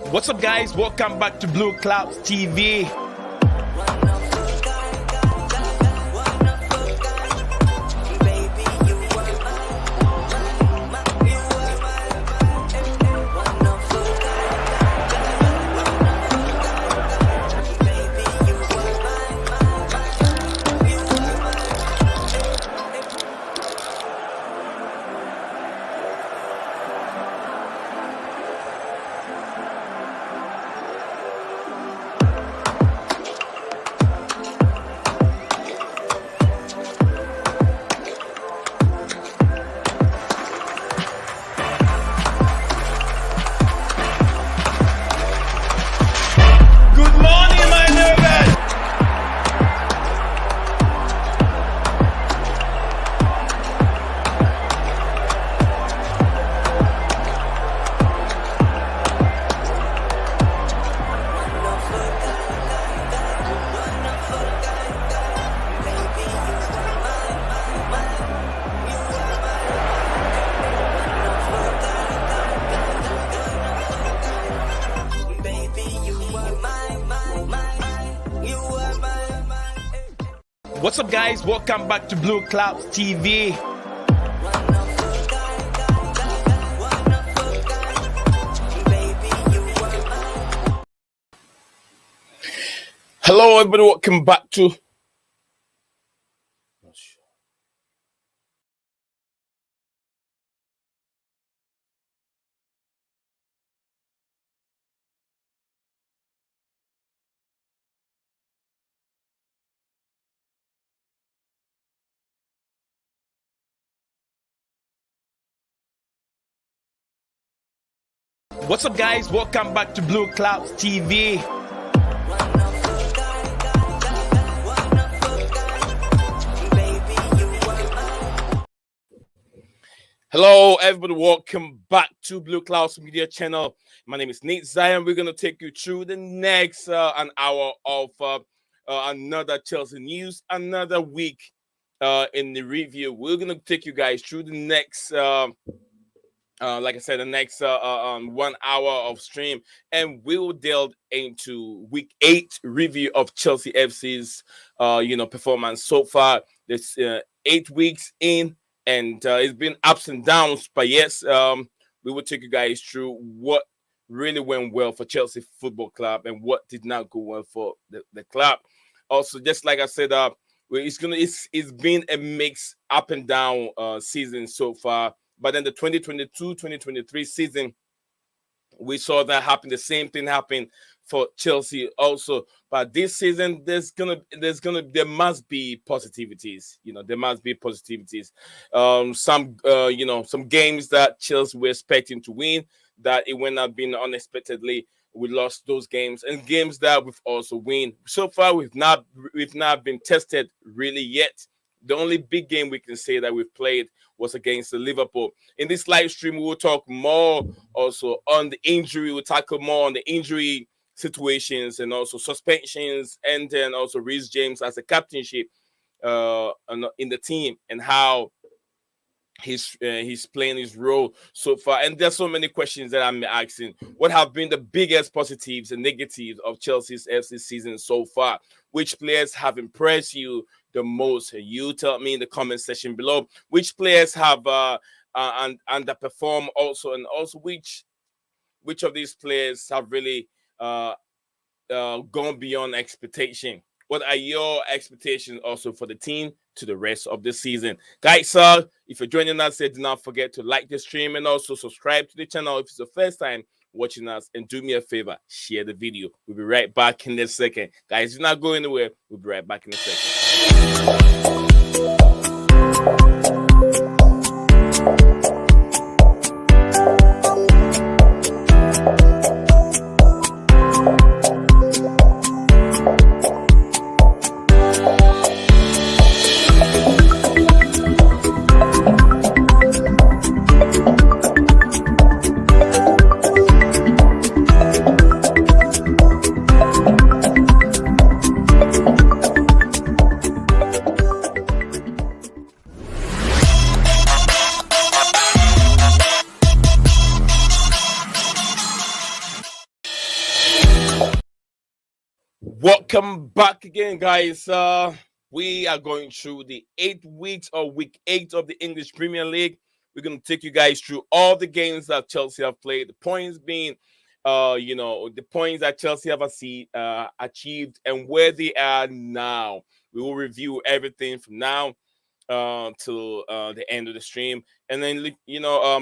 What's up, guys? Welcome back to Blueclouds TV. What's up, guys? Welcome back to Blueclouds TV. Hello, everybody. Welcome back to. What's up, guys? Welcome back to Blueclouds TV. Hello, everybody. Welcome back to Blueclouds Media Channel. My name is Nate Zion. We're going to take you through the next an hour of another Chelsea news, another week in the review. We're going to take you guys through the next like I said, the next 1 hour of stream, and we will delve into week 8 review of Chelsea FC's performance so far. This 8 weeks in, and it's been ups and downs, but yes, we will take you guys through what really went well for Chelsea Football Club and what did not go well for the club. Also, just like I said, it's been a mix up and down season so far. But then the 2022-2023 season, we saw that happen. The same thing happened for Chelsea also. But this season, there must be positivities. There must be positivities. Some games that Chelsea were expecting to win, that it went out being unexpectedly. We lost those games, and games that we've also win. So far, we've not been tested really yet. The only big game we can say that we've played was against the Liverpool. In this live stream, we will talk more also on the injury. We'll tackle more on the injury situations and also suspensions, and then also Reece James as a captainship in the team and how he's playing his role so far. And there's so many questions that I'm asking. What have been the biggest positives and negatives of Chelsea's FC season so far? Which players have impressed you the most? You tell me in the comment section below. Which players have underperformed also, and also which of these players have really gone beyond expectation? What are your expectations also for the team to the rest of the season? Guys, if you're joining us here, do not forget to like the stream and also subscribe to the channel if it's the first time watching us, and do me a favor, share the video. We'll be right back in a second. Guys, do not go anywhere. We'll be right back in a second. Welcome back again, guys. We are going through the 8 weeks or week 8 of the English Premier League. We're going to take you guys through all the games that Chelsea have played, the points being, the points that Chelsea have achieved and where they are now. We will review everything from now till the end of the stream. And then,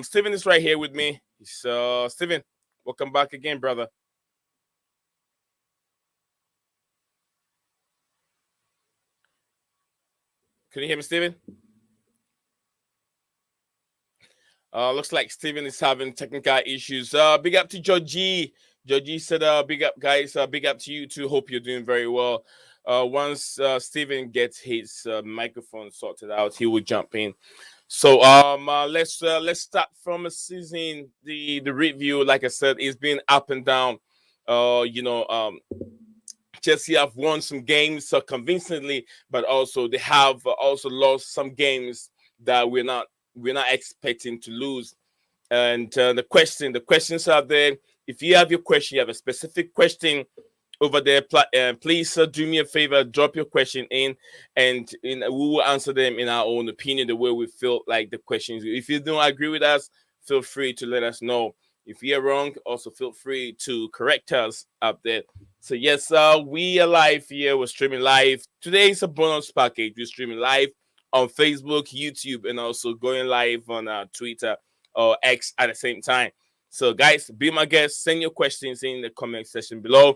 Steven is right here with me. Steven, welcome back again, brother. Can you hear me, Steven? Looks like Steven is having technical issues. Big up to Georgie. Georgie said, big up, guys. Big up to you too. Hope you're doing very well. Once Steven gets his microphone sorted out, he will jump in. So let's start from a season. The review, like I said, is been up and down. Chelsea have won some games convincingly, but also they have also lost some games that we're not expecting to lose. And the questions are there. If you have your question, you have a specific question over there, please do me a favor, drop your question in, and we will answer them in our own opinion, the way we feel like the questions. If you don't agree with us, feel free to let us know. If we are wrong, also feel free to correct us up there. So yes, we are live here. We're streaming live. Today is a bonus package. We're streaming live on Facebook, YouTube, and also going live on Twitter or X at the same time. So guys, be my guest. Send your questions in the comment section below.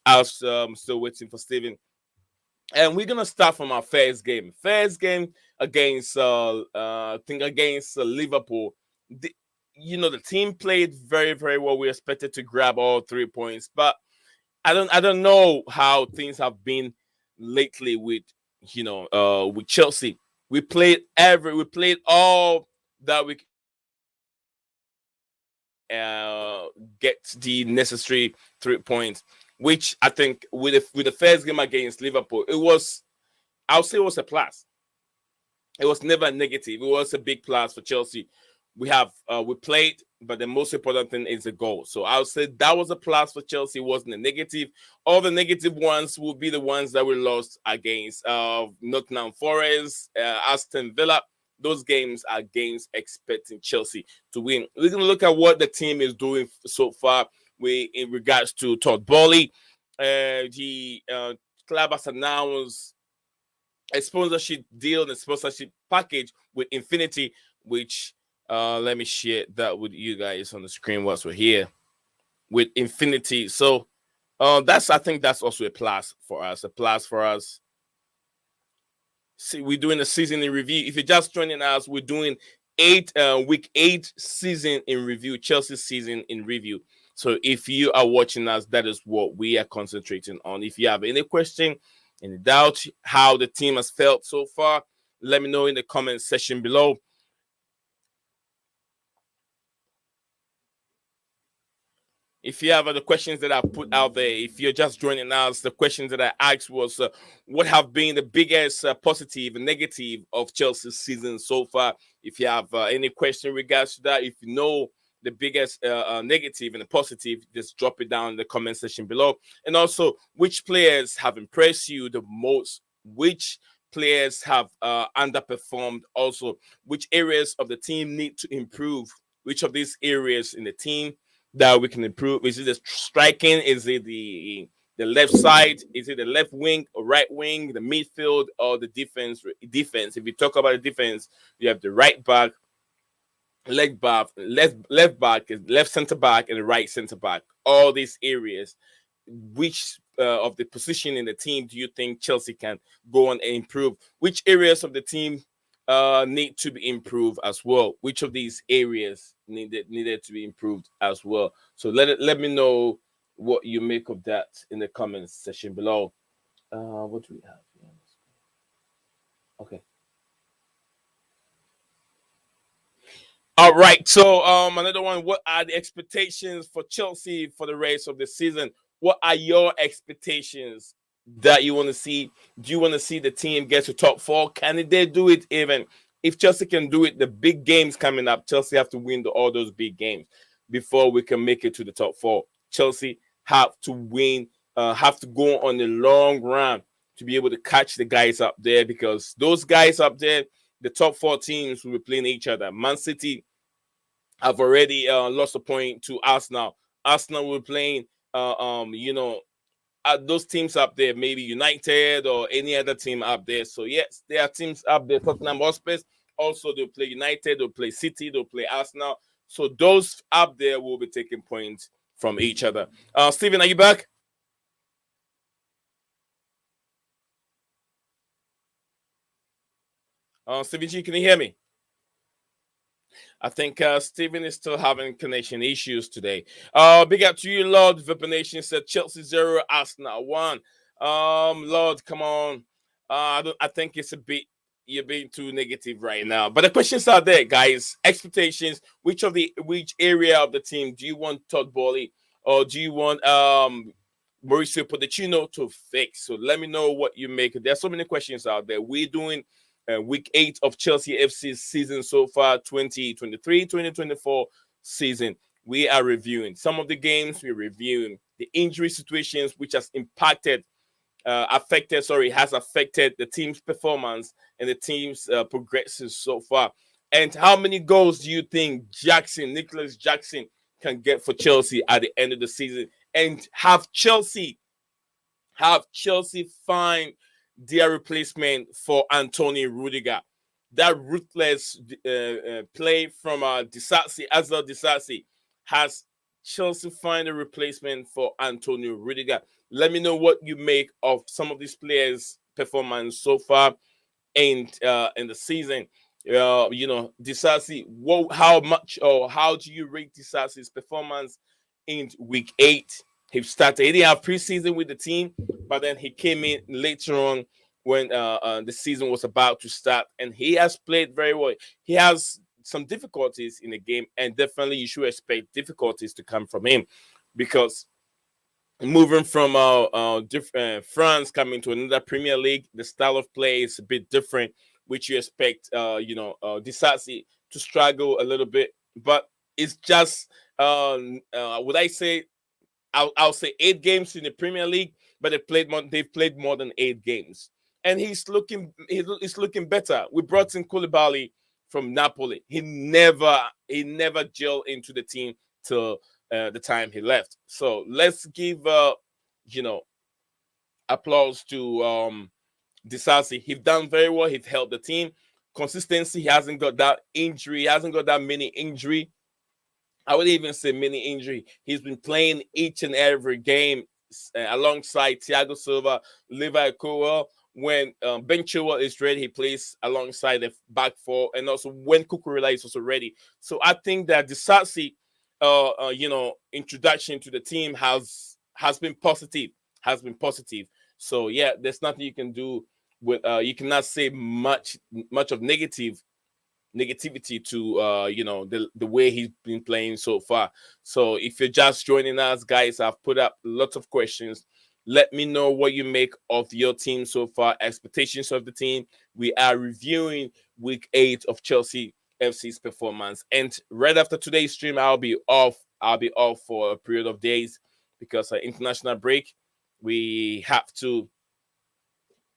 I was still waiting for Steven. And we're gonna start from our first game. First game against I think against Liverpool. The team played very, very well. We expected to grab all 3 points, but I don't know how things have been lately with with Chelsea. We played all that we get the necessary 3 points, which I think with the first game against Liverpool, I'll say it was a plus. It was never a negative. It was a big plus for Chelsea. We played, but the most important thing is the goal. So I'll say that was a plus for Chelsea. It wasn't a negative. All the negative ones will be the ones that we lost against Nottingham Forest, Aston Villa. Those games are games expecting Chelsea to win. We're going to look at what the team is doing so far in regards to Todd Bowley. The club has announced a sponsorship deal and a sponsorship package with Infinity, which let me share that with you guys on the screen whilst we're here with Infinity. So I think that's also a plus for us. A plus for us. See, we're doing a season in review. If you're just joining us, we're doing week 8 season in review, Chelsea season in review. So if you are watching us, that is what we are concentrating on. If you have any question, any doubt how the team has felt so far, let me know in the comment section below. If you have other questions that I put out there, if you're just joining us, the questions that I asked was what have been the biggest positive and negative of Chelsea's season so far? If you have any question in regards to that, if you know the biggest negative and the positive, just drop it down in the comment section below. And also, which players have impressed you the most? Which players have underperformed? Also, which areas of the team need to improve? Which of these areas in the team that we can improve? Is it the striking? Is it the left side? Is it the left wing or right wing, the midfield, or the defense? If you talk about the defense, you have the right back, left back, left center back, and the right center back. All these areas. Which of the position in the team do you think Chelsea can go on and improve? Which areas of the team need to be improved as well? Which of these areas needed to be improved as well? So let me know what you make of that in the comments section below. What do we have here? Okay. All right. So another one. What are the expectations for Chelsea for the rest of the season? What are your expectations that you want to see? Do you want to see the team get to top 4? Can they do it? Even if Chelsea can do it, the big games coming up, Chelsea have to win all those big games before we can make it to the top 4. Chelsea have to win have to go on a long run to be able to catch the guys up there, because those guys up there, the top four teams will be playing each other. Man City have already lost a point to Arsenal. Arsenal will be playing, those teams up there, maybe United or any other team up there. So yes, there are teams up there. Tottenham Hotspur also, they'll play United, they'll play City, they'll play Arsenal. So those up there will be taking points from each other. Steven, are you back? Steven G, can you hear me? I think Steven is still having connection issues today. Big up to you, Lord. Vipper Nation said Chelsea 0, Arsenal 1. Lord, come on. I think it's a bit, you're being too negative right now. But the questions are there, guys. Expectations. Which area of the team do you want Todd Bowley, or do you want Mauricio Pochettino to fix? So let me know what you make. There's so many questions out there. We're doing week 8 of Chelsea FC's season so far, 2023-2024 season. We are reviewing some of the games. We're reviewing the injury situations which has has affected the team's performance and the team's progresses so far. And how many goals do you think Nicholas Jackson, can get for Chelsea at the end of the season? And have Chelsea find their replacement for Antonio Rudiger? That ruthless play from Azel Disasi, has Chelsea find a replacement for Antonio Rudiger? Let me know what you make of some of these players' performance so far in the season. Disasi, how much, or how do you rate Disasi's performance in week 8? He started. He didn't have preseason with the team, but then he came in later on when the season was about to start, and he has played very well. He has some difficulties in the game, and definitely you should expect difficulties to come from him, because moving from different France coming to another Premier League, the style of play is a bit different, which you expect Disasi to struggle a little bit, but it's just would I say I'll say 8 games in the Premier League, but they've played more than 8 games, and he's looking better. We brought in Koulibaly from Napoli. He never gelled into the team till the time he left. So let's give you know applause to Disasi. He's done very well. He's helped the team. Consistency. He hasn't got that injury. He hasn't got that mini injury. I would even say mini injury. He's been playing each and every game alongside Thiago Silva, Levi Colwill. When Ben Chilwell is ready, he plays alongside the back four, and also when Cucurella is also ready. So I think that the Sassi, introduction to the team has been positive. Has been positive. So yeah, there's nothing you can do with. You cannot say much of negativity to the way he's been playing so far. So if you're just joining us, guys, I've put up lots of questions. Let me know what you make of your team so far, expectations of the team. We are reviewing week 8 of Chelsea FC's performance, and right after today's stream I'll be off. For a period of days because international break. We have to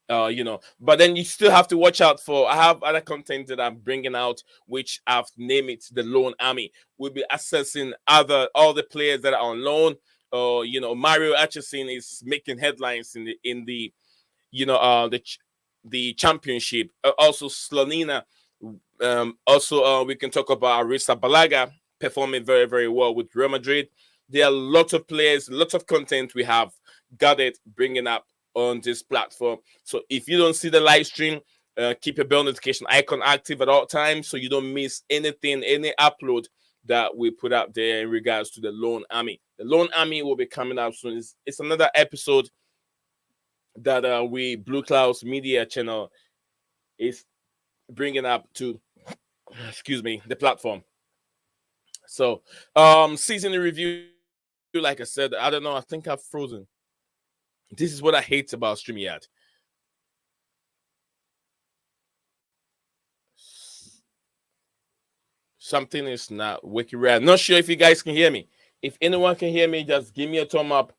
but then you still have to watch out for. I have other content that I'm bringing out, which I've named it the Loan Army. We'll be assessing all the players that are on loan. Mario Atchison is making headlines in the the championship. Also Slonina. Also, we can talk about Arisa Balaga performing very, very well with Real Madrid. There are lots of players, lots of content we have gathered, bringing up on this platform. So if you don't see the live stream, keep your bell notification icon active at all times so you don't miss anything, any upload that we put out there in regards to the Loan Army. The Loan Army will be coming out soon. It's another episode that Blueclouds Media Channel is bringing up to, excuse me, the platform. So, season review, like I said, I don't know. I think I've frozen. This is what I hate about StreamYard. Something is not working right. I'm not sure if you guys can hear me. If anyone can hear me, just give me a thumb up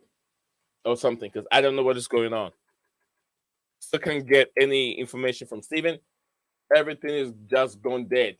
or something because I don't know what is going on. Still can't get any information from Steven. Everything is just gone dead.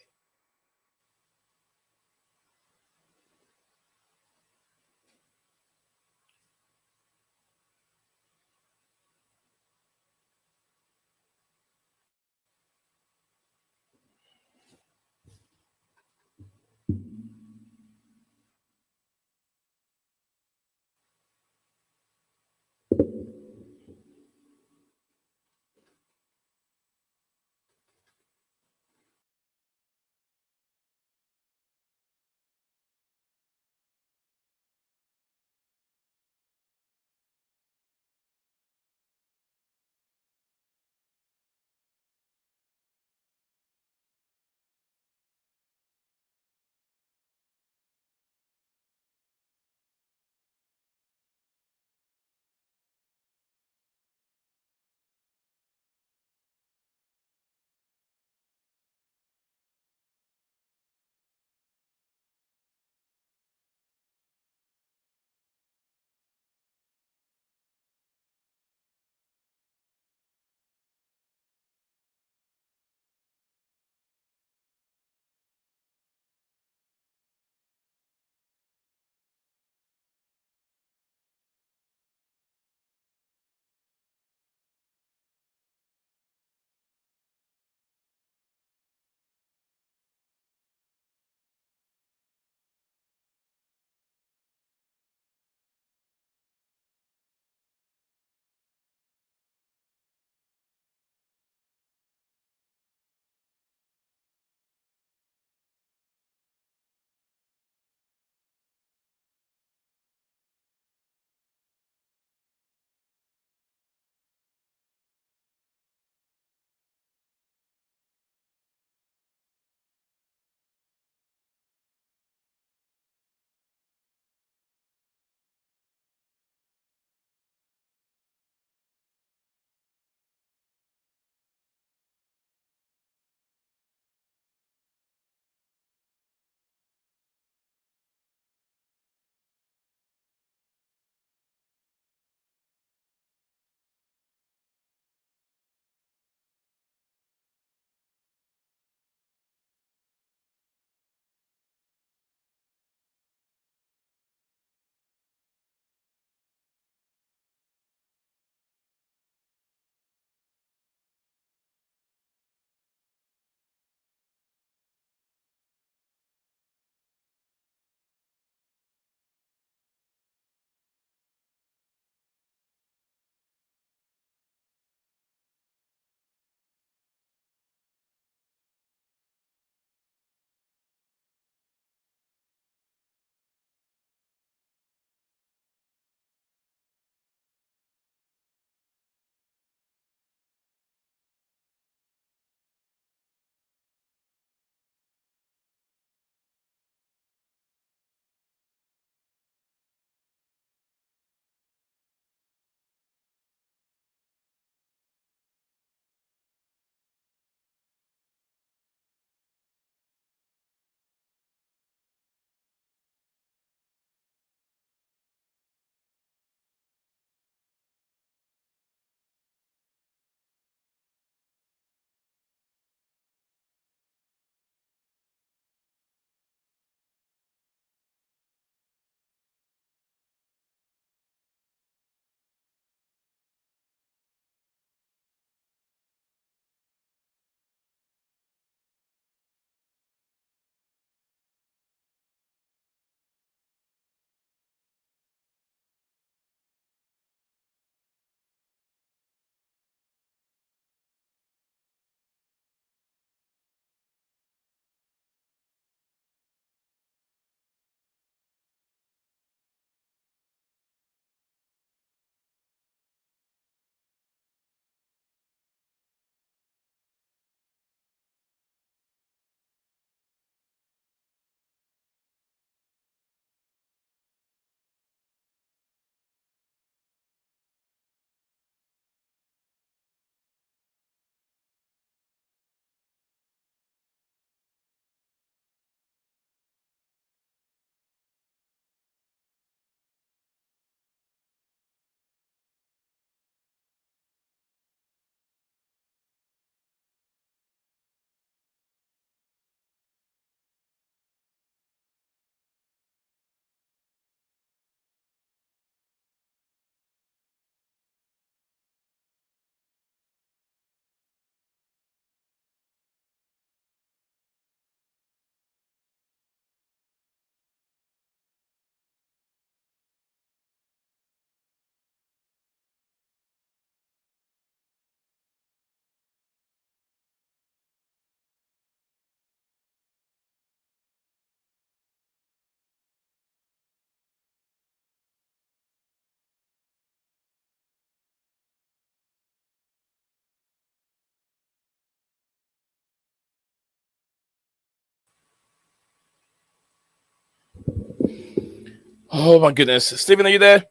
Oh my goodness, Stephen, are you there?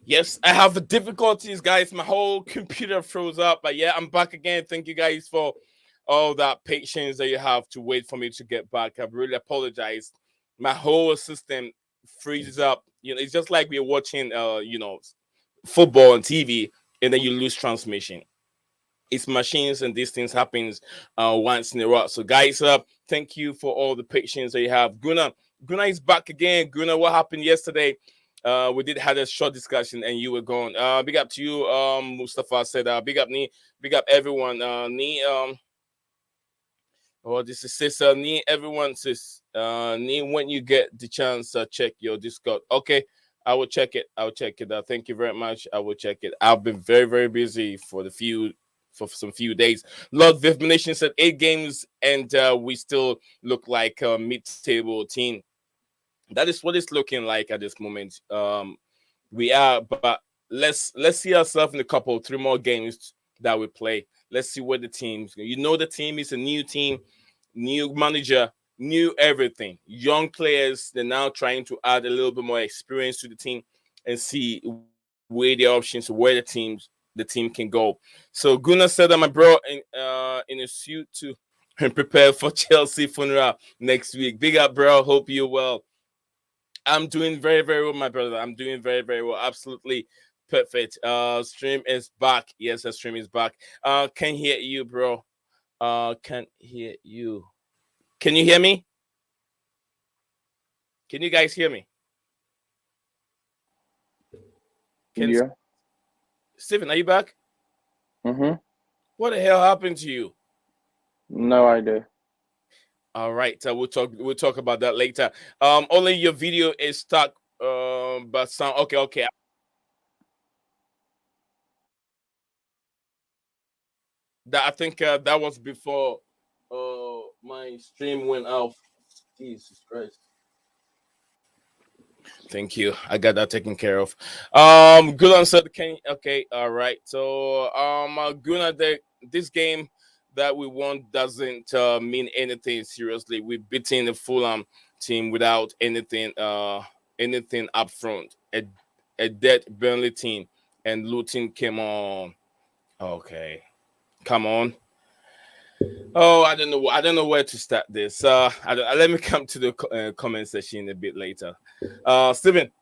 Yes, I have the difficulties, guys. My whole computer froze up, but yeah, I'm back again. Thank you guys for all that patience that you have to wait for me to get back. I really apologize. My whole system freezes up. It's just like we're watching, football on TV, and then you lose transmission. It's machines, and these things happens once in a while. So, guys, thank you for all the patience that you have. Guna is back again. Guna, what happened yesterday? We did had a short discussion, and you were gone. Big up to you, Mustafa said. Big up me, big up everyone. Ni Oh, this is Sister Nee. Everyone says, Nee, when you get the chance, check your Discord. Okay, I will check it. I will check it. Thank you very much. I will check it. I've been very, very busy for some few days. Lord Viv Nation said 8 games, and we still look like a mid-table team. That is what it's looking like at this moment. We are, but let's see ourselves in a couple, 3 more games that we play. Let's see where the teams. The team is a new team, new manager, new everything. Young players. They're now trying to add a little bit more experience to the team and see where the options, where the team can go. So Gunnar said that my bro in a suit to and prepare for Chelsea funeral next week. Big up, bro. Hope you're well. I'm doing very, very well, my brother. I'm doing very, very well. Absolutely perfect. Stream is back. Yes, the stream is back. Can hear you, bro. Can hear you. Can you hear me? Can you guys hear me? Can Yeah. Steven, are you back? Mhm. What the hell happened to you? No idea. All right, we'll talk about that later. Only your video is stuck. But sound okay, okay. That I think that was before my stream went off. Jesus Christ. Thank you. I got that taken care of. Good answer. Can okay. All right. So Guna, this game that we won doesn't mean anything seriously. We're beating the Fulham team without anything up front. A dead Burnley team, and Luton came on. Okay, come on. Oh, I don't know. I don't know where to start this. Let me come to the comment section a bit later. Steven,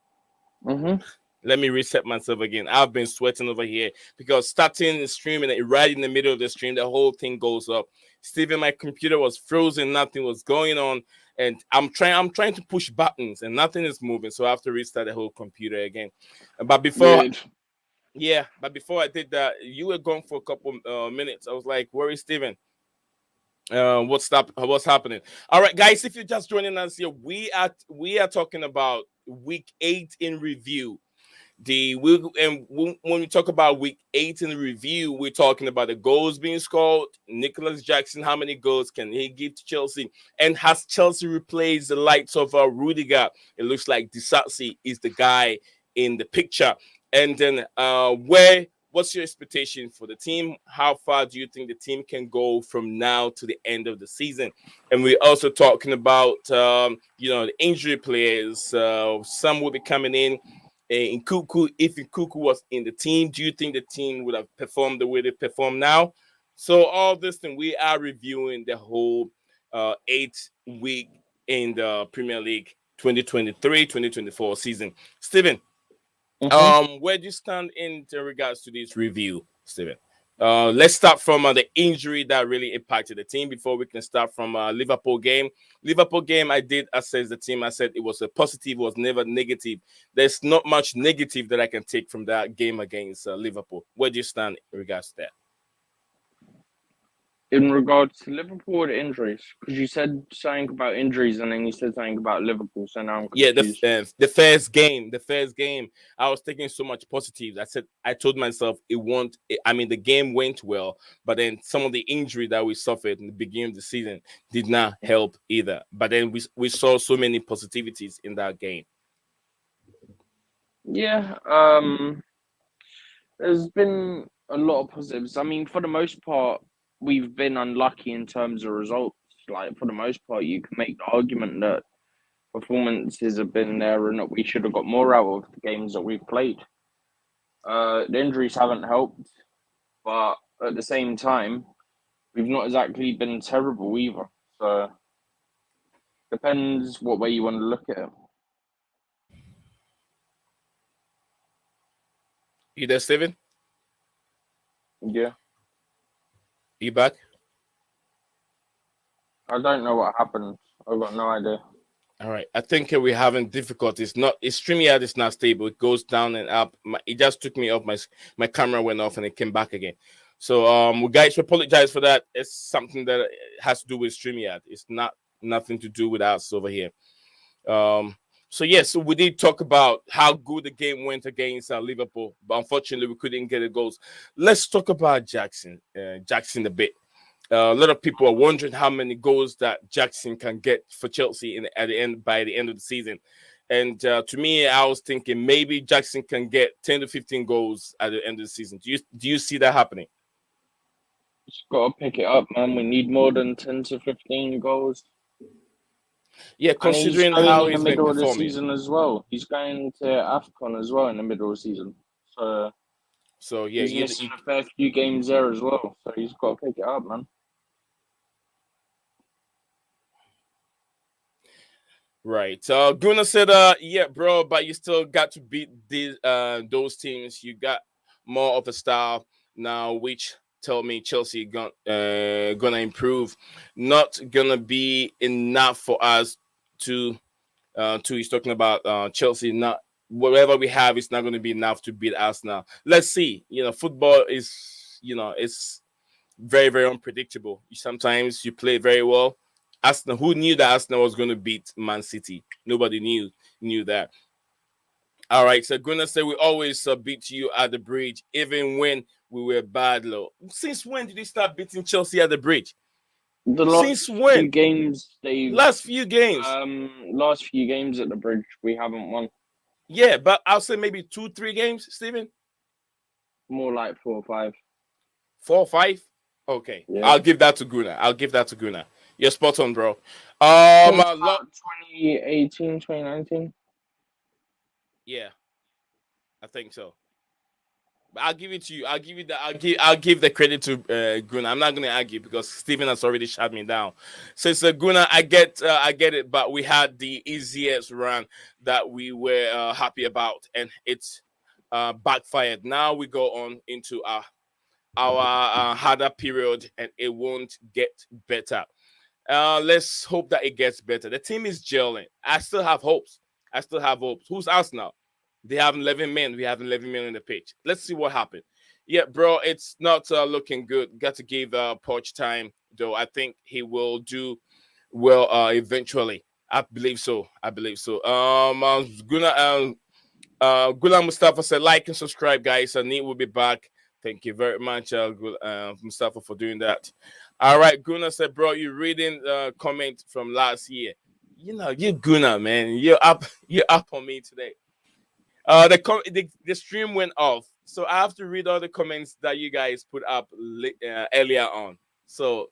Mhm. let me reset myself again. I've been sweating over here because starting the stream and right in the middle of the stream, the whole thing goes up. Steven, my computer was frozen, nothing was going on, and I'm trying to push buttons and nothing is moving, so I have to restart the whole computer again. But before, Weird. yeah, but before I did that, you were gone for a couple minutes. I was like, "Where is Steven? What's happening?" All right, guys, if you're just joining us here, we are talking about week 8 in review. When we talk about week 8 in the review, we're talking about the goals being scored. Nicholas Jackson, how many goals can he give to Chelsea? And has Chelsea replaced the likes of Rudiger? It looks like Disasi is the guy in the picture. And then where what's your expectation for the team? How far do you think the team can go from now to the end of the season? And we're also talking about the injury players. Some will be coming in Kuku. If Kuku was in the team, do you think the team would have performed the way they perform now? So all this thing, we are reviewing the whole 8 week in the Premier League 2023-2024 season. Steven, Mhm. where do you stand in regards to this review, Steven? Let's start from the injury that really impacted the team before we can start from Liverpool game. Liverpool game, I did assess the team. I said it was a positive, it was never negative. There's not much negative that I can take from that game against Liverpool. Where do you stand in regards to that? In regards to Liverpool injuries, because you said something about injuries and then you said something about Liverpool, so now I'm Yeah, confused. the first game, I was taking so much positives. I told myself it won't. I mean, the game went well, but then some of the injury that we suffered in the beginning of the season did not help either. But then we saw so many positivities in that game. Yeah. There's been a lot of positives. I mean, for the most part, we've been unlucky in terms of results. like for the most part, you can make the argument that performances have been there and that we should have got more out of the games that we've played. The injuries haven't helped, but at the same time, we've not exactly been terrible either. So depends what way you want to look at it. You there, Steven? Yeah, You back? I don't know what happened. I've got no idea. All right. I think we're having difficulties. Not it's StreamYard is not stable. It goes down and up. It just took me off. My camera went off and it came back again. So guys, we apologize for that. It's something that has to do with StreamYard. It's not nothing to do with us over here. So yes, so we did talk about how good the game went against Liverpool, but unfortunately we couldn't get the goals. Let's talk about Jackson. Jackson a bit. A lot of people are wondering how many goals that Jackson can get for Chelsea at the end by the end of the season. And to me, I was thinking maybe Jackson can get 10 to 15 goals at the end of the season. Do you see that happening? Just got to pick it up, man. We need more than 10 to 15 goals. Yeah, And he's considering going how in the he's been middle of the performing. season as well. He's going to AFCON as well in the middle of the season. So yeah, he's missing a fair few games there as well. So he's got to pick it up, man. Right. Gunnar said, yeah, bro, but you still got to beat those teams. You got more of a style now, which tell me Chelsea gonna improve. Not gonna be enough for us to he's talking about Chelsea. Not whatever we have is not gonna be enough to beat Arsenal. Let's see. Football is it's very, very unpredictable. Sometimes you play very well. Arsenal, who knew that Arsenal was going to beat Man City? Nobody knew that. All right, so Gunnar said we always beat you at the bridge, even when we were bad. Low. Since when did you start beating Chelsea at the bridge? The Since last when? few games they've Last few games. last few games at the bridge we haven't won. Yeah, but I'll say maybe 2-3 games, Stephen. More like 4 or 5. 4 or 5. Okay, Yeah. I'll give that to Gunnar. You're spot on, bro. Since about 2018, 2019. Yeah, I think so. But I'll give it to you. I'll give the credit to Gunnar. I'm not going to argue because Steven has already shut me down. So Gunnar, I get it, but we had the easiest run that we were happy about, and it's backfired. Now we go on into our harder period, and it won't get better. Let's hope that it gets better. The team is gelling. I still have hopes. Who's Arsenal? They have 11 men. We have 11 men on the pitch. Let's see what happens. Yeah, bro, it's not looking good. Got to give Poch time, though. I think he will do well eventually. I believe so. Gulam Mustafa said, like and subscribe, guys. Neat will be back. Thank you very much, Mustafa, for doing that. All right, Gunnar said, bro, you reading the comment from last year. You Gunnar, man. You're up on me today. The stream went off, so I have to read all the comments that you guys put up earlier on. So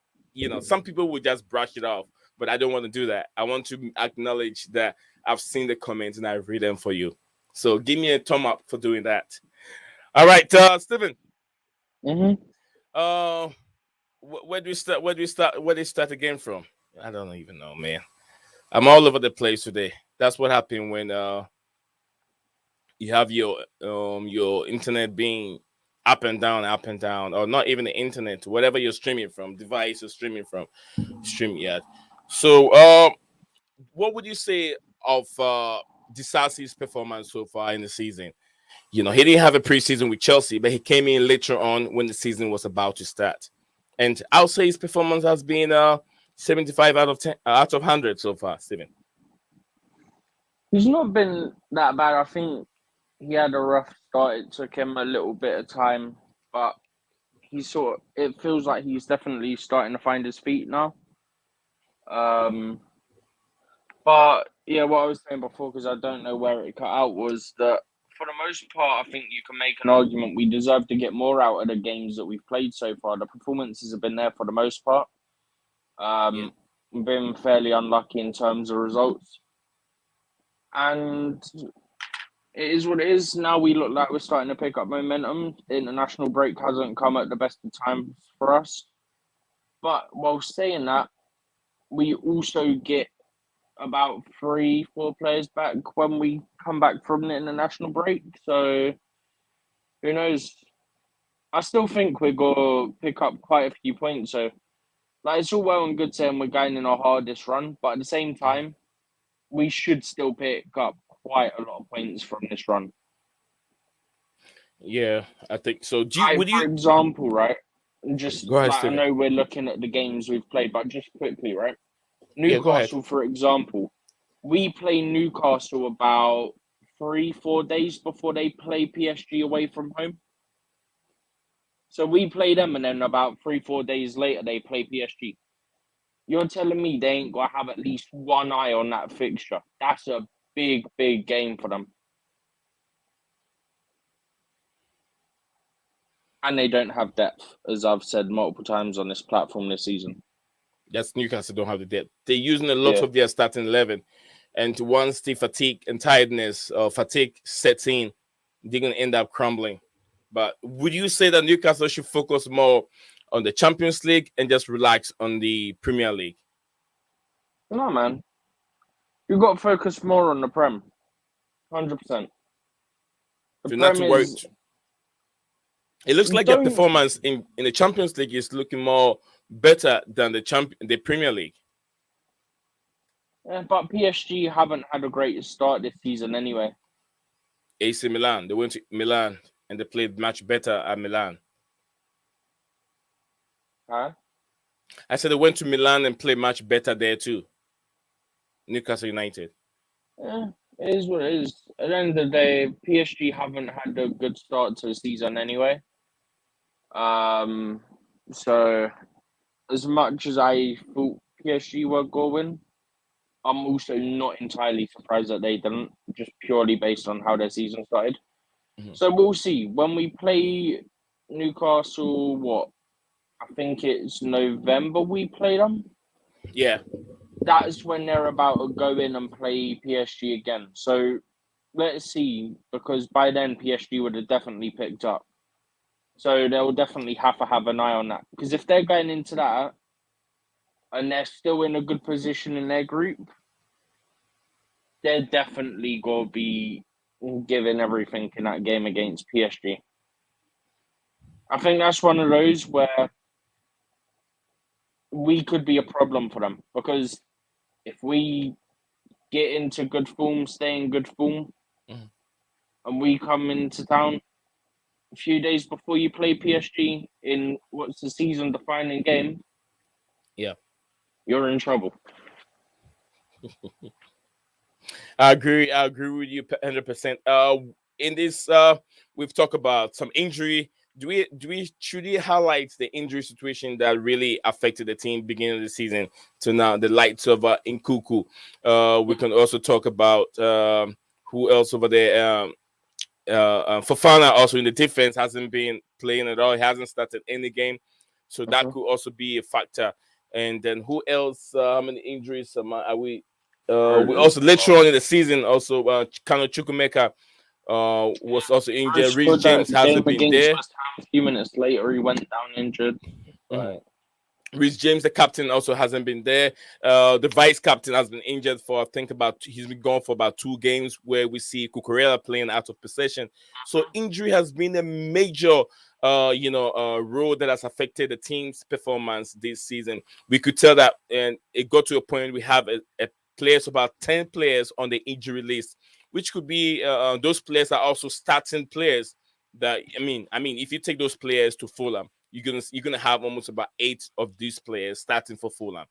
some people will just brush it off, but I don't want to do that. I want to acknowledge that I've seen the comments and I read them for you. So give me a thumb up for doing that. All right, Stephen. Where do we start? Where do you start again from? I don't even know, man. I'm all over the place today. That's what happened when you have your internet being up and down, or not even the internet, whatever you're streaming from, device you're streaming from, StreamYard. So, what would you say of Disasi's performance so far in the season? He didn't have a preseason with Chelsea, but he came in later on when the season was about to start. And I'll say his performance has been 75 out of 100 so far, Steven. He's not been that bad. I think he had a rough start. It took him a little bit of time, but it feels like he's definitely starting to find his feet now. But yeah, what I was saying before, because I don't know where it cut out, was that for the most part, I think you can make an argument we deserve to get more out of the games that we've played so far. The performances have been there for the most part. Yeah. been fairly unlucky in terms of results. And it is what it is. Now we look like we're starting to pick up momentum. The international break hasn't come at the best of times for us. But while saying that, we also get about 3-4 players back when we come back from the international break. So who knows? I still think we're gonna pick up quite a few points. So like it's all well and good saying we're going in our hardest run, but at the same time, we should still pick up quite a lot of points from this run. Yeah, I think so. Like Would for you example, right? Just go ahead, like I Steven? know we're looking at the games we've played, but just quickly, right? Yeah, go ahead. Newcastle, for example, we play Newcastle about 3-4 days before they play PSG away from home. So we play them, and then about 3-4 days later they play PSG. You're telling me they ain't gonna have at least one eye on that fixture? That's a big, big game for them. And they don't have depth, as I've said multiple times on this platform this season. That's Newcastle don't have the depth. They're using a lot Yeah. of their starting 11, and once the fatigue and tiredness or fatigue sets in, they're gonna end up crumbling. But would you say that Newcastle should focus more on the Champions League and just relax on the Premier League? No, man. You've got to focus more on the Prem. 100%. The So not Prem to worry. is. It looks like their Don't. performance in the Champions League is looking more better than the Premier League. But PSG haven't had a great start this season anyway. AC Milan, they went to Milan and they played much better at Milan. Huh? I said they went to Milan and played much better there too. Newcastle United. Yeah, it is what it is. At the end of the day, PSG haven't had a good start to the season anyway. So as much as I thought PSG were going, I'm also not entirely surprised that they didn't, just purely based on how their season started. Mhm. So we'll see. When we play Newcastle, what? I think it's November we play them. Yeah. That's when they're about to go in and play PSG again. So let's see, because by then PSG would have definitely picked up. So they'll definitely have to have an eye on that. Because if they're going into that and they're still in a good position in their group, they're definitely going to be giving everything in that game against PSG. I think that's one of those where we could be a problem for them, because if we get into good form, stay in good form, Mhm. and we come into town a few days before you play PSG in what's the season defining game, Yeah. you're in trouble. I agree. I agree with you 100%. In this, we've talked about some injury. Do we should we highlight the injury situation that really affected the team beginning of the season to now? The likes of Nkuku. We can also talk about who else over there. Fofana also in the defense hasn't been playing at all. He hasn't started any game, so that Mhm. could also be a factor. And then who else? How many injuries are we? We Or, also later on in the season also Kano Chukwumeka was also injured. Bruce Reece scored that James game hasn't been against there. West Ham. A few minutes later, he went down injured. Mhm. Right. Reece James, the captain, also hasn't been there. The vice captain has been injured for I think about he's been gone for about 2 games where we see Cucurella playing out of possession. So injury has been a major role that has affected the team's performance this season. We could tell that, and it got to a point we have a players about 10 players on the injury list, which could be those players are also starting players. That I mean, if you take those players to Fulham, you're gonna have almost about 8 of these players starting for Fulham,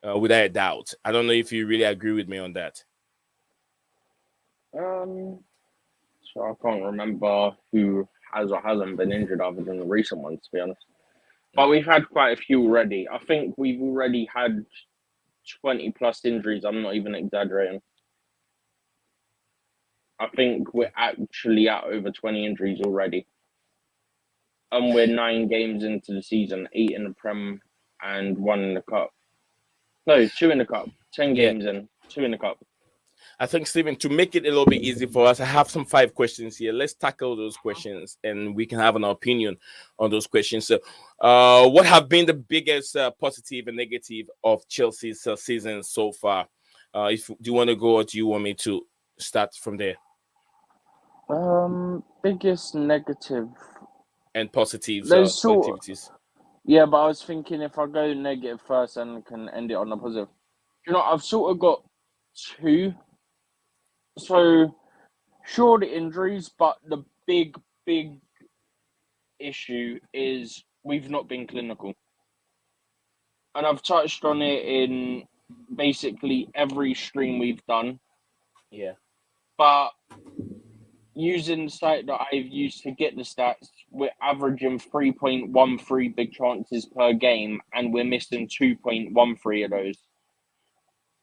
without a doubt. I don't know if you really agree with me on that. So I can't remember who has or hasn't been injured other than the recent ones, to be honest. But we've had quite a few already. I think we've already had 20 plus injuries. I'm not even exaggerating. I think we're actually at over 20 injuries already. And we're 9 games into the season, 8 in the Prem and 1 in the Cup. No, 2 in the cup. 10 Yeah. games in, 2 in the cup. I think, Stephen, to make it a little bit easy for us, I have some 5 questions here. Let's tackle those questions and we can have an opinion on those questions. So, what have been the biggest positive and negative of Chelsea's season so far? If do you want to go or do you want me to start from there? Biggest negative. And positives, There's sort. positivities. Yeah, but I was thinking if I go negative first and can end it on a positive. You know, I've sort of got 2. So sure, the injuries, but the big issue is we've not been clinical, and I've touched on it in basically every stream we've done. Yeah. But using the site that I've used to get the stats, we're averaging 3.13 big chances per game, and we're missing 2.13 of those.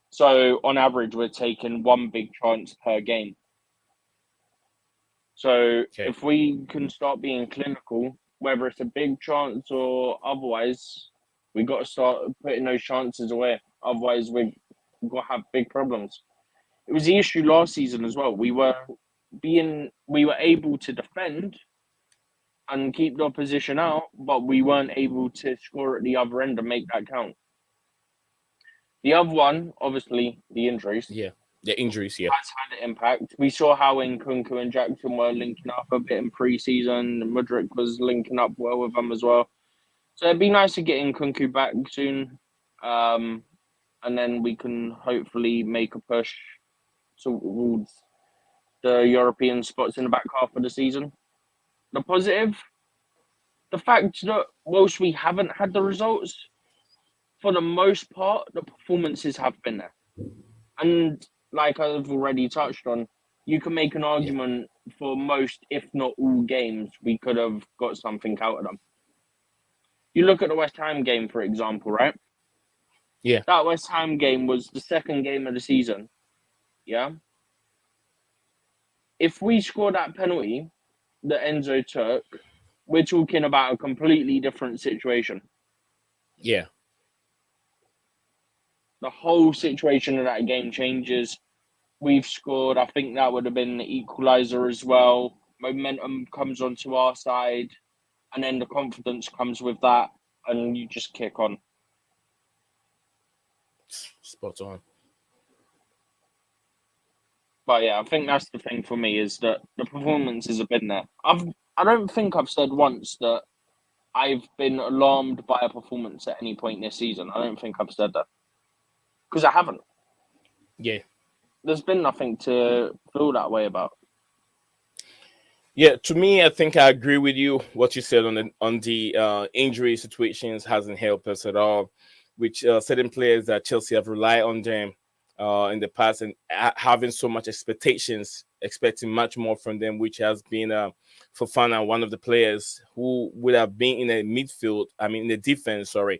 So on average, we're taking 1 big chance per game. So Okay. if we can start being clinical, whether it's a big chance or otherwise, we got to start putting those chances away. Otherwise, we're going to have big problems. It was the issue last season as well. We were able to defend and keep the opposition out, but we weren't able to score at the other end and make that count. The other one, obviously, the injuries. Yeah. The injuries, yeah. Has had an impact. We saw how Nkunku and Jackson were linking up a bit in pre-season. Mudryk was linking up well with them as well. So it'd be nice to get Nkunku back soon, and then we can hopefully make a push towards the European spots in the back half of the season. The positive, the fact that whilst we haven't had the results, for the most part, the performances have been there. And like I've already touched on, you can make an argument for most, if not all, games we could have got something out of them. You look at the West Ham game, for example, right? Yeah. That West Ham game was the second game of the season. Yeah. If we score that penalty that Enzo took, we're talking about a completely different situation. Yeah. The whole situation of that game changes. We've scored. I think that would have been the equaliser as well. Momentum comes onto our side, and then the confidence comes with that, and you just kick on. Spot on. But yeah, I think that's the thing for me is that the performances have been there. I don't think I've said once that I've been alarmed by a performance at any point this season. I don't think I've said that because I haven't. Yeah. There's been nothing to feel that way about. Yeah, to me, I think I agree with you. What you said on the injury situations hasn't helped us at all. Which certain players that Chelsea have relied on them in the past and having so much expectations, expecting much more from them, which has been Fofana, one of the players who would have been in the midfield. I mean, in the defense. Sorry,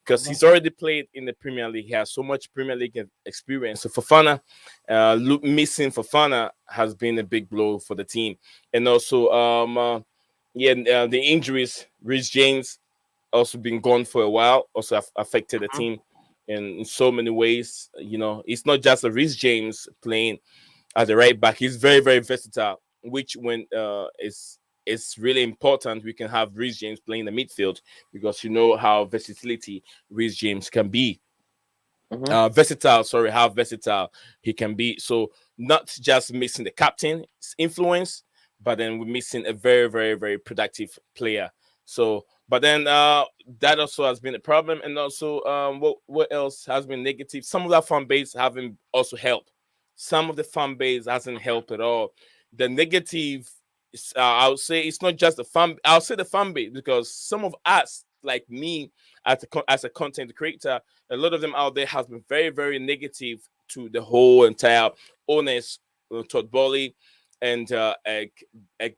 because he's already played in the Premier League. He has so much Premier League experience. So Fofana, missing Fofana has been a big blow for the team. And also, the injuries, Rhys James also been gone for a while, also affected the team in so many ways. You know, it's not just a Rhys James playing as a right back. He's very, very versatile, which when it's really important we can have Rhys James playing the midfield because you know how versatility Rhys James can be. How versatile he can be. So not just missing the captain's influence, but then we're missing a very, very, very productive player. So, but then that also has been a problem, and also what else has been negative? Some of that fan base haven't also helped. Some of the fan base hasn't helped at all. The negative, I would say, it's not just the fan. I'll say the fan base because some of us, like me, as a content creator, a lot of them out there has been very, very negative to the whole entire owners, Todd Bowley and Egg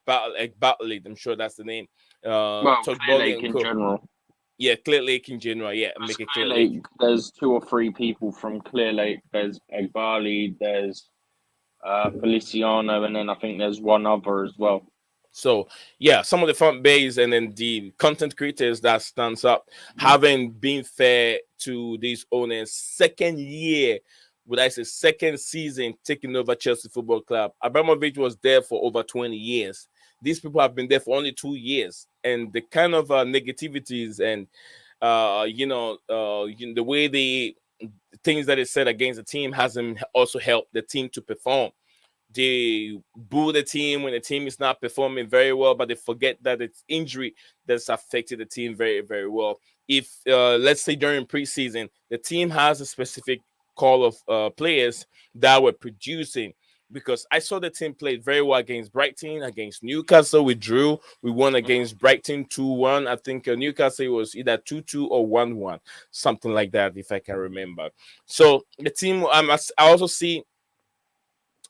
Batley. I'm sure that's the name. Todd Clear Bowley Lake and in co. general. Yeah, Clear Lake in general. Yeah, make it Clear Clear Lake. Lake, there's 2 or 3 people from Clear Lake. There's Egbali, there's Feliciano, and then I think there's one other as well. So yeah, some of the fan base and then the content creators that stands up haven't been fair to these owners. Second year, would I say second season taking over Chelsea Football Club. Abramovich was there for over 20 years. These people have been there for only 2 years, and the kind of negativities and the way the things that is said against the team hasn't also helped the team to perform. They boo the team when the team is not performing very well, but they forget that it's injury that's affected the team very, very well. If let's say during preseason, the team has a specific call of players that were producing. Because I saw the team played very well against Brighton, against Newcastle. We drew. We won against Brighton 2-1. I think Newcastle was either 2-2 or 1-1, something like that, if I can remember. So the team, I also see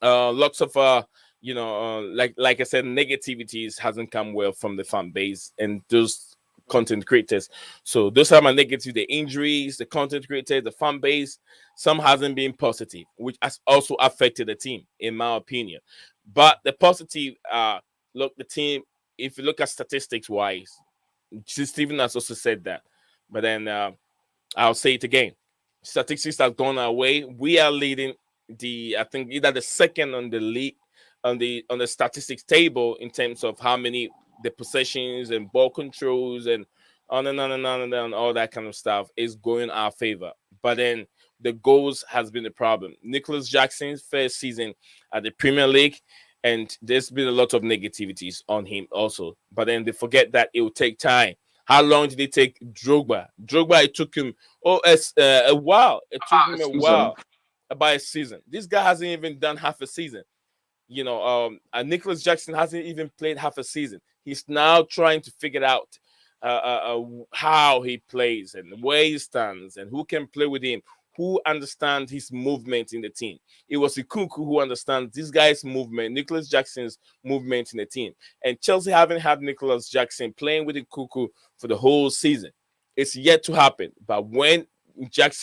lots of like I said, negativities hasn't come well from the fan base and those content creators. So those are my negative: the injuries, the content creators, the fan base. Some hasn't been positive, which has also affected the team, in my opinion. But the positive, look, the team. If you look at statistics wise, Steven has also said that. But then I'll say it again. Statistics have gone our way. We are leading I think either the second on the league on the statistics table in terms of how many the possessions and ball controls and on and on and on and on, all that kind of stuff is going our favor. But then the goals has been the problem. Nicholas Jackson's first season at the Premier League, and there's been a lot of negativities on him also. But then they forget that it will take time. How long did it take Drogba? Drogba, it took him a while. It took About a him a season. while, about a season. This guy hasn't even done half a season. And Nicholas Jackson hasn't even played half a season. He's now trying to figure out how he plays and where he stands and who can play with him, who understands his movement in the team. It was Ikuku who understands this guy's movement, Nicholas Jackson's movement in the team. And Chelsea haven't had Nicholas Jackson playing with Ikuku for the whole season. It's yet to happen. But when Nicholas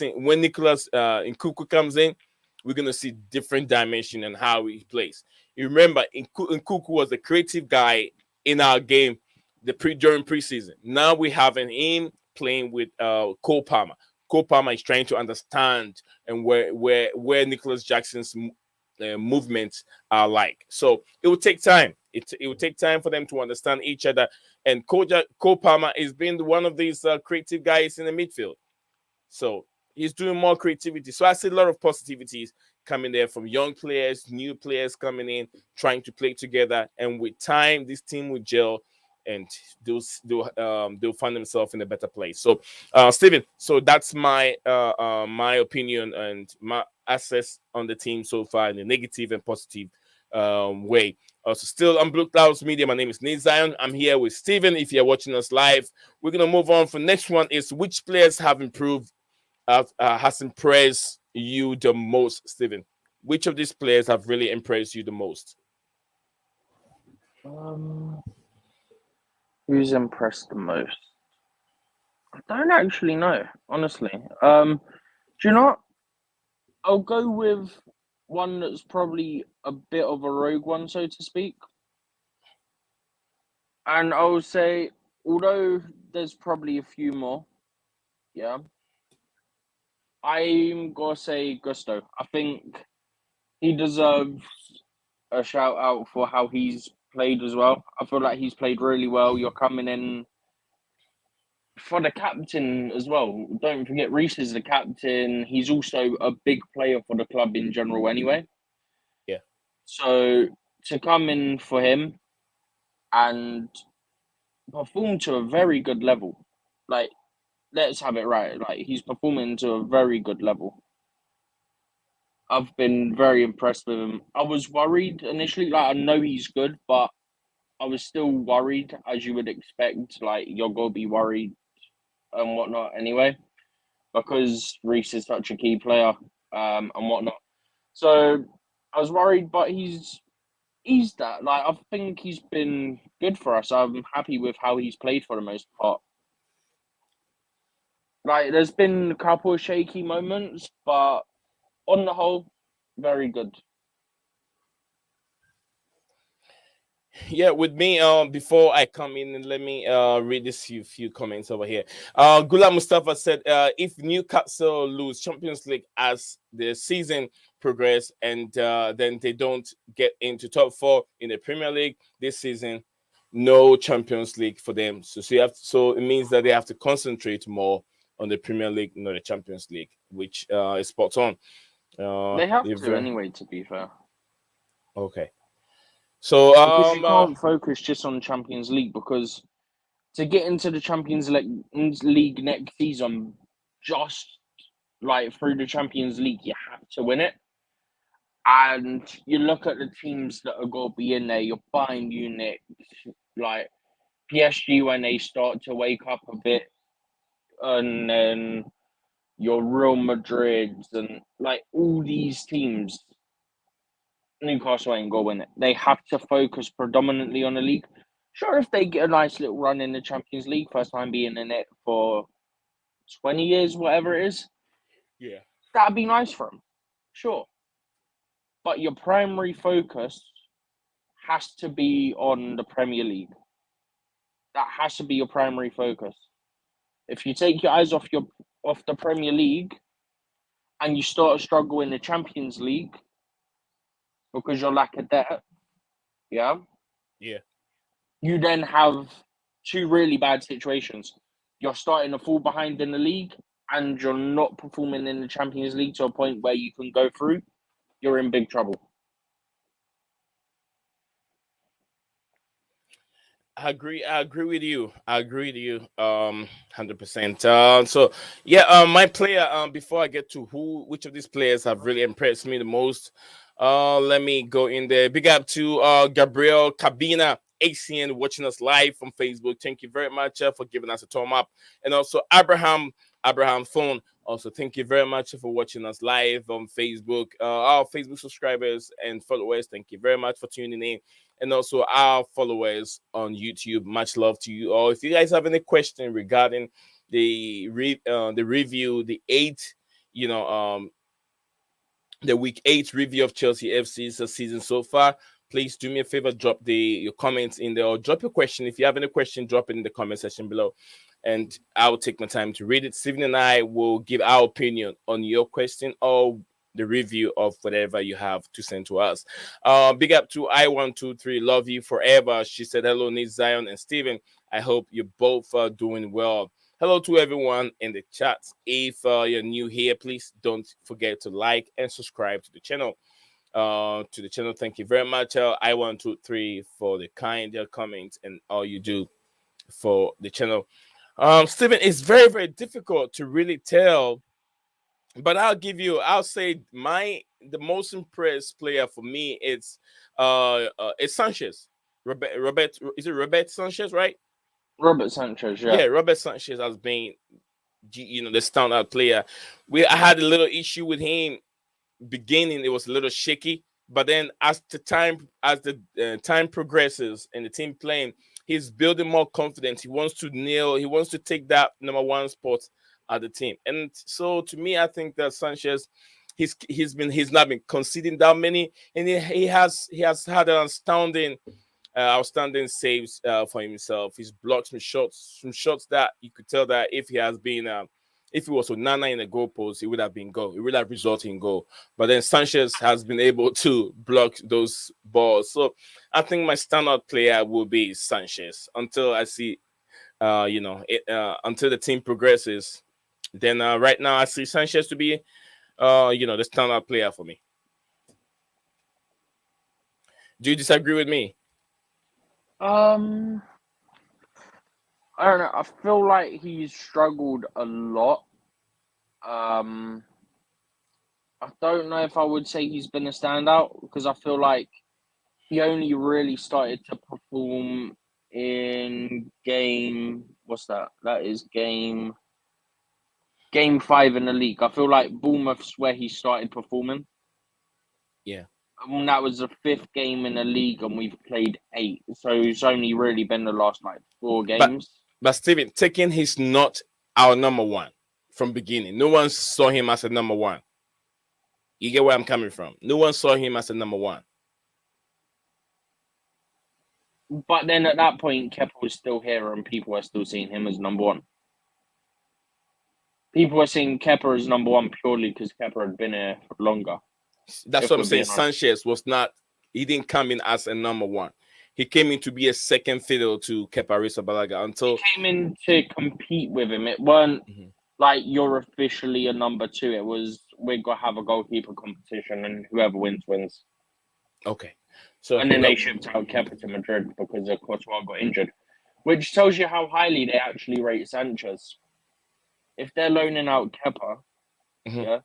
Nkuku comes in, we're gonna see different dimension and how he plays. You remember, Nkuku was the creative guy in our game during preseason. Now we having him playing with Cole Palmer. Cole Palmer is trying to understand and where Nicholas Jackson's movements are like. So it will take time. It will take time for them to understand each other. And Cole Palmer is being one of these creative guys in the midfield. So he's doing more creativity. So I see a lot of positivities coming there from young players, new players coming in, trying to play together. And with time, this team will gel and they'll find themselves in a better place. So, Steven, so that's my opinion and my assess on the team so far in a negative and positive way. So still on Blueclouds Media, my name is Nate Zion. I'm here with Steven. If you're watching us live, we're gonna move on for next one is which players have improved, has impressed you the most, Steven? Which of these players have really impressed you the most? Um, who's impressed the most? I don't actually know, honestly. Do you know what? I'll go with one that's probably a bit of a rogue one, so to speak. And I will say, although there's probably a few more, yeah, I'm gonna say Gusto. I think he deserves a shout out for how he's played as well. I feel like he's played really well. You're coming in for the captain as well. Don't forget, Reece is the captain. He's also a big player for the club in general, anyway. Yeah. So to come in for him and perform to a very good level, like let's have it right. Like he's performing to a very good level. I've been very impressed with him. I was worried initially, like I know he's good, but I was still worried, as you would expect. Like you're gonna be worried and whatnot anyway, because Reece is such a key player and whatnot. So I was worried, but he's that. Like I think he's been good for us. I'm happy with how he's played for the most part. Like there's been a couple of shaky moments, but on the whole, very good. Yeah, with me, before I come in, and let me read this few comments over here. Gula Mustafa said, if Newcastle lose Champions League as the season progress, and then they don't get into top four in the Premier League this season, no Champions League for them. So it means that they have to concentrate more on the Premier League, not the Champions League, which is spot on. They have If to anyway, to be fair, okay, so because you can't focus just on Champions League because to get into the Champions League next season, just like through the Champions League, you have to win it. And you look at the teams that are going to be in there, your Bayern Munich, like PSG when they start to wake up a bit, and then your Real Madrids and like all these teams, Newcastle ain't going to win it. They have to focus predominantly on the league. Sure, if they get a nice little run in the Champions League, first time being in it for 20 years, whatever it is, yeah. that'd be nice for them. Sure. But your primary focus has to be on the Premier League. That has to be your primary focus. If you take your eyes off the Premier League and you start to struggle in the Champions League because you're lack of depth, yeah, Yeah. you then have two really bad situations. You're starting to fall behind in the league and you're not performing in the Champions League to a point where you can go through. You're in big trouble. I agree with you. I agree with you. 100%. So yeah. My player. Before I get to which of these players have really impressed me the most. Let me go in there. Big up to Gabriel Cabina, ACN, watching us live from Facebook. Thank you very much for giving us a thumb up, and also Abraham Phone. Also, thank you very much for watching us live on Facebook. Our Facebook subscribers and followers, thank you very much for tuning in, and also our followers on YouTube. Much love to you all. If you guys have any question regarding the review, you know, um, the week 8 review of Chelsea FC's season so far, please do me a favor, drop your comments in there, or drop your question. If you have any question, drop it in the comment section below, and I'll take my time to read it. Steven and I will give our opinion on your question or the review of whatever you have to send to us. Big up to I123, love you forever. She said, hello, Nate, Zion, and Steven. I hope you both are doing well. Hello to everyone in the chat. If you're new here, please don't forget to like and subscribe to the channel. Thank you very much. I123 for the kind comments and all you do for the channel. Steven, it's very, very difficult to really tell, but I'll say the most impressed player for me it's Sanchez. Robert, is it Robert Sanchez, right? Robert Sanchez, yeah. Yeah, Robert Sanchez has been, the standout player. I had a little issue with him beginning. It was a little shaky, but then as the time progresses and the team playing, he's building more confidence. He wants to take that number one spot at the team. And so to me, I think that Sanchez, he's not been conceding that many, and he has had an outstanding saves for himself. He's blocked some shots that you could tell that if he was with Nana in the goal post, it would have been goal. It would have resulted in goal. But then Sanchez has been able to block those balls. So I think my standout player will be Sanchez until I see, until the team progresses. Then right now I see Sanchez to be, the standout player for me. Do you disagree with me? Um, I don't know. I feel like he's struggled a lot. Um, I don't know if I would say he's been a standout because I feel like he only really started to perform in game. What's that? That is game 5 in the league. I feel like Bournemouth's where he started performing. Yeah. And that was the 5th game in the league, and we've played 8. So it's only really been the last 4 But games. but Steven, taking he's not our number one from beginning. No one saw him as a number one. You get where I'm coming from. No one saw him as a number one. But then at that point, Kepa was still here, and people were still seeing him as number one. People were seeing Kepa as number one purely because Kepa had been here for longer. That's what I'm saying. Sanchez was not. He didn't come in as a number one. He came in to be a second fiddle to Kepa Arrizabalaga until he came in to compete with him. It weren't like you're officially a number two. It was we're gonna have a goalkeeper competition, and whoever wins wins. Okay. So and then they shipped out Kepa to Madrid because Courtois got injured, which tells you how highly they actually rate Sanchez. If they're loaning out Kepa, yeah.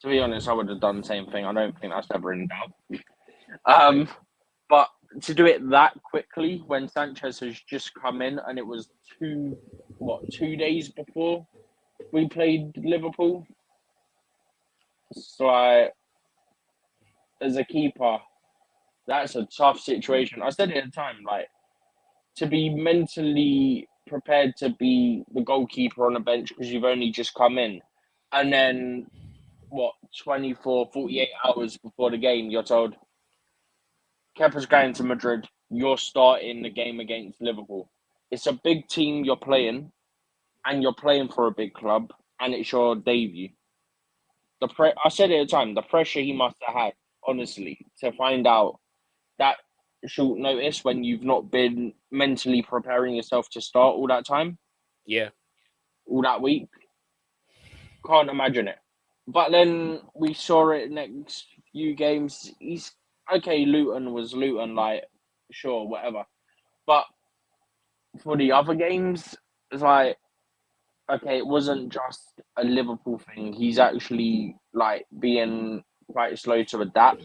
To be honest, I would have done the same thing. I don't think that's ever in doubt. But to do it that quickly when Sanchez has just come in, and it was 2 days before we played Liverpool. So as a keeper, that's a tough situation. I said it at the time, like, to be mentally prepared to be the goalkeeper on the bench because you've only just come in, and then 24, 48 hours before the game, you're told Kepa's going to Madrid, you're starting the game against Liverpool. It's a big team you're playing, and you're playing for a big club, and it's your debut. I said it at the time, the pressure he must have had, honestly, to find out that short notice when you've not been mentally preparing yourself to start all that time. Yeah. All that week. Can't imagine it. But then we saw it next few games. He's okay, Luton was Luton, like, sure, whatever. But for the other games, it's like, okay, it wasn't just a Liverpool thing. He's actually, like, being quite slow to adapt.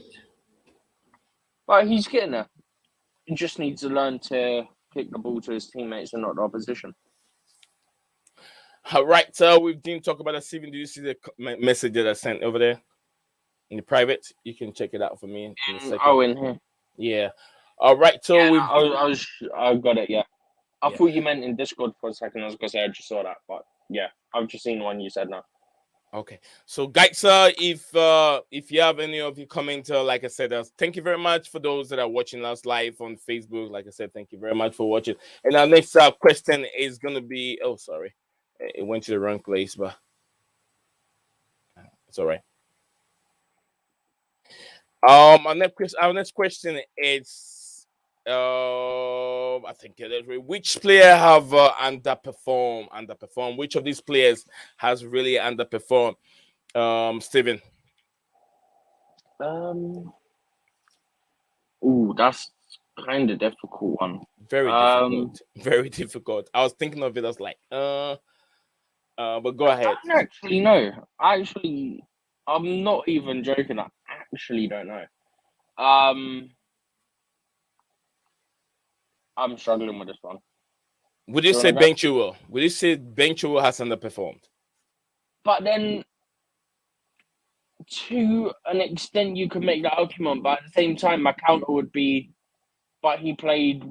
But he's getting there. He just needs to learn to kick the ball to his teammates and not the opposition. All right, so we didn't talk about that. Steven, do you see the message that I sent over there in the private? You can check it out for me in a second. Oh, in here. Yeah. All right, so yeah, I got it. Yeah, I thought you meant in Discord for a second. I was gonna say I just saw that, but yeah, I've just seen the one you said now. Okay, so guys, if you have any of your comments, like I said, thank you very much for those that are watching us live on Facebook. Like I said, thank you very much for watching. And our next question is gonna be, oh, sorry, it went to the wrong place, but it's all right. Our next question is, I think which player have underperformed? Which of these players has really underperformed? Steven. That's kind of difficult one. Very difficult. Very difficult. I was thinking of it as like, but go ahead. I don't actually know. I'm not even joking. I actually don't know. I'm struggling with this one. Would you say Ben Chilwell? Would you say Ben Chilwell has underperformed? But then, to an extent, you could make that argument. But at the same time, my counter would be, but he played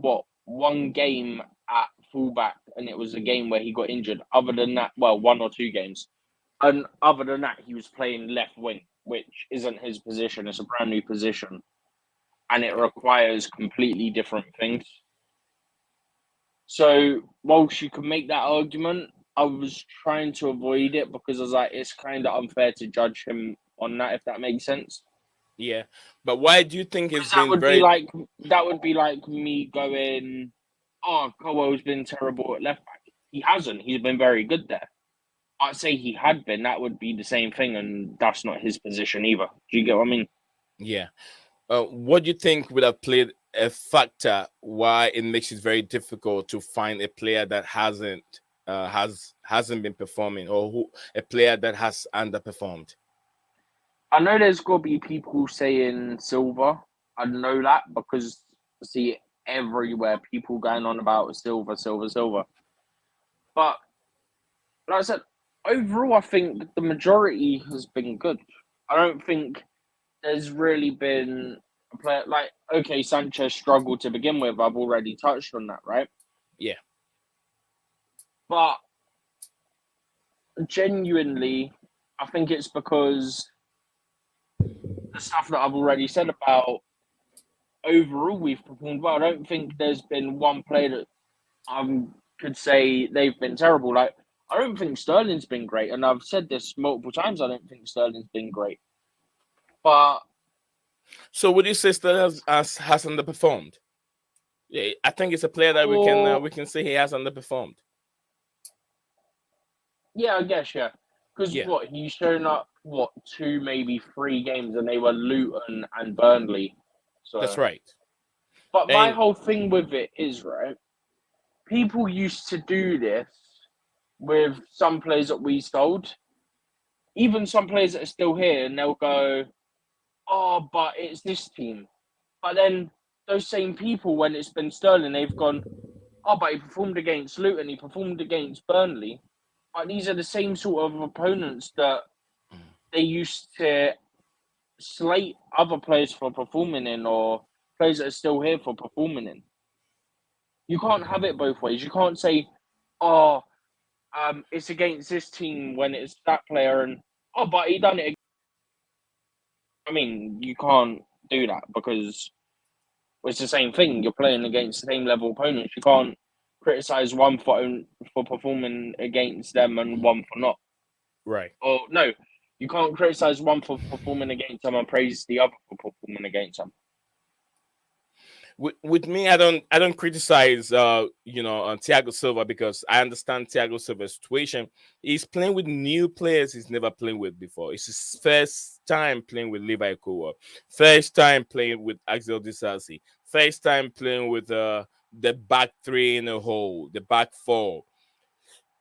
one game at fullback, and it was a game where he got injured. Other than that, 1 or 2 games, and other than that, he was playing left wing, which isn't his position. It's a brand new position, and it requires completely different things. So whilst you could make that argument, I was trying to avoid it because I was like, it's kind of unfair to judge him on that, if that makes sense. Yeah, but why do you think it's been that would be like me going, oh, Colwell's been terrible at left back. He hasn't. He's been very good there. I'd say he had been. That would be the same thing, and that's not his position either. Do you get what I mean? Yeah. What do you think would have played a factor why it makes it very difficult to find a player that hasn't been performing, or a player that has underperformed? I know there's got to be people saying Silva. I know that because I see it everywhere. People going on about Silva. But like I said, overall, I think the majority has been good. I don't think there's really been a player like, okay, Sanchez struggled to begin with. I've already touched on that, right? Yeah. But genuinely, I think it's because the stuff that I've already said about overall we've performed well. I don't think there's been one player that I could say they've been terrible. Like, I don't think Sterling's been great, and I've said this multiple times. I don't think Sterling's been great, but So would you say Sterling has underperformed? Yeah, I think it's a player that we can say he has underperformed. yeah, I guess yeah. Because Yeah, what he's shown up, what 2 maybe 3 games, and they were Luton and Burnley. that's So, right. but my And whole thing with it is right. People used to do this with some players that we sold, even some players that are still here, and they'll go, "Oh, but it's this team." But then those same people, when it's been Sterling, they've gone, "Oh, but he performed against Luton, he performed against Burnley." But these are the same sort of opponents that they used to slate other players for performing in, or players that are still here for performing in. You can't have it both ways. You can't say, "Oh, it's against this team when it's that player," and "Oh, but he done it." I mean, you can't do that because it's the same thing. You're playing against the same level opponents. You can't criticize one for performing against them and one for not. right. Or no, you can't criticize one for performing against them and praise the other for performing against them. With me, I don't criticize Thiago Silva because I understand Thiago Silva's situation. He's playing with new players he's never played with before. It's his first time playing with Levi Kowa, first time playing with Axel Disasi, first time playing with the back three in a hole, the back four,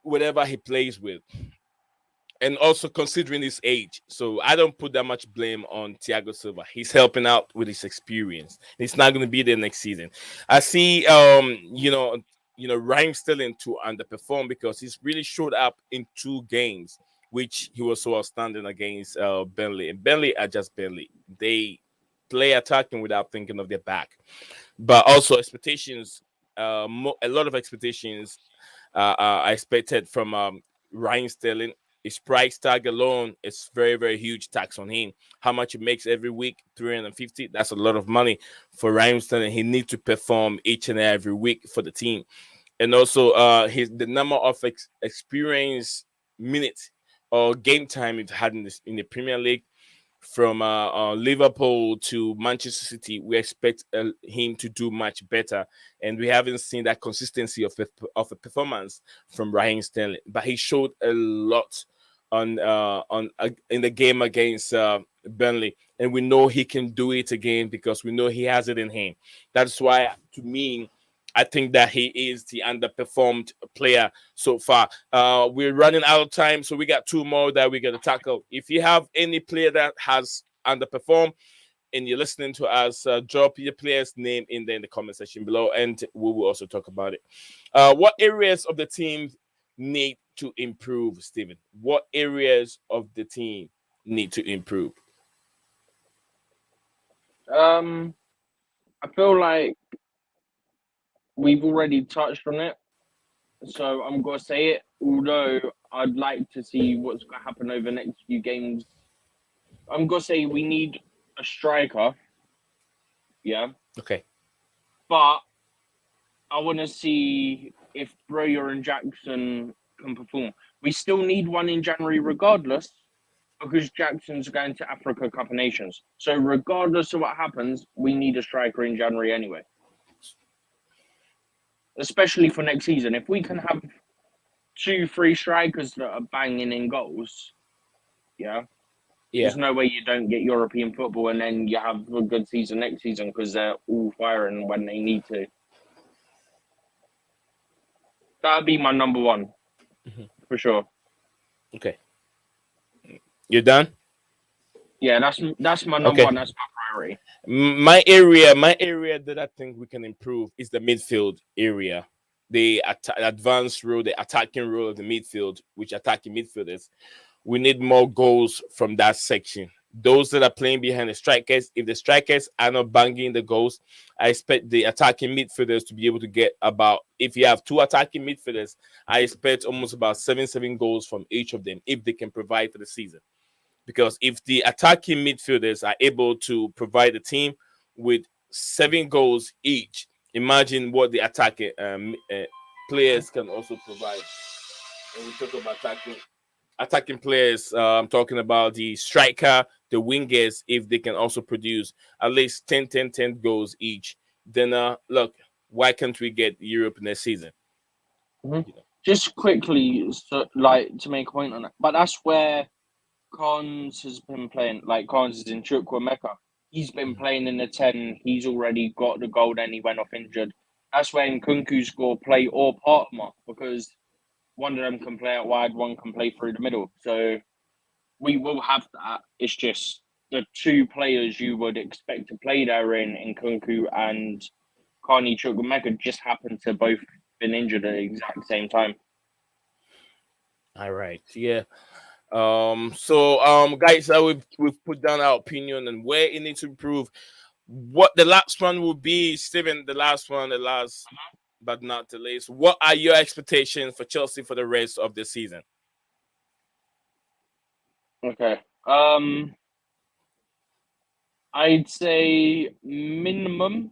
whatever he plays with, and also considering his age. So I don't put that much blame on Thiago Silva. He's helping out with his experience. He's not going to be there next season. I see Raheem Sterling to underperform because he's really showed up in 2 games, which he was so outstanding against Burnley. And Burnley are just Burnley. They play attacking without thinking of their back. But also expectations, a lot of expectations I expected from Ryan Sterling. His price tag alone is very, very huge tax on him. How much he makes every week, 350. That's a lot of money for Ryan Sterling. He needs to perform each and every week for the team, and also the number of experience minutes or game time he's had in the Premier League from Liverpool to Manchester City, we expect him to do much better, and we haven't seen that consistency of a performance from Raheem Sterling. But he showed a lot on in the game against Burnley, and we know he can do it again because we know he has it in him. That's why, to me, I think that he is the underperformed player so far. We're running out of time, so we got 2 more that we're gonna tackle. If you have any player that has underperformed and you're listening to us, drop your player's name in the comment section below, and we will also talk about it. What areas of the team need to improve, Steven? What areas of the team need to improve? I feel like we've already touched on it, so I'm gonna say it. Although I'd like to see what's gonna happen over the next few games. I'm gonna say we need a striker, yeah, Okay. but I want to see if Broyer and Jackson can perform. We still need one in January, regardless, because Jackson's going to Africa Cup of Nations. So, regardless of what happens, we need a striker in January anyway, especially for next season. If we can have 2, 3 strikers that are banging in goals, yeah, Yeah. there's no way you don't get European football and then you have a good season next season because they're all firing when they need to. That'd be my number one for sure. Okay. You're done? Yeah, that's my number Okay. one. That's my priority. My area that I think we can improve is the midfield area, the advanced role, the attacking role of the midfield, which attacking midfielders. We need more goals from that section. Those that are playing behind the strikers, if the strikers are not banging the goals, I expect the attacking midfielders to be able to get about. If you have 2 attacking midfielders, I expect almost about 7 goals from each of them if they can provide for the season. Because if the attacking midfielders are able to provide the team with 7 goals each. Imagine what the attacking players can also provide. When we talk about attacking players, I'm talking about the striker, the wingers, if they can also produce at least 10 goals each, then look, why can't we get Europe next season? Mhm. You know? Just quickly, so, like to make a point on it, but that's where Cons has been playing. Like Cons is in Chukwuemeka. He's been playing in the 10. He's already got the goal. Then he went off injured. That's when Kunku score play or partner because one of them can play out wide, one can play through the middle. So we will have that. It's just the 2 players you would expect to play there in Kunku and Carney Chukwuemeka just happened to both been injured at the exact same time. All right, yeah. So guys, we've put down our opinion and where it needs to improve. What the last one will be, Steven, the last but not the least. What are your expectations for Chelsea for the rest of the season? Okay. I'd say minimum.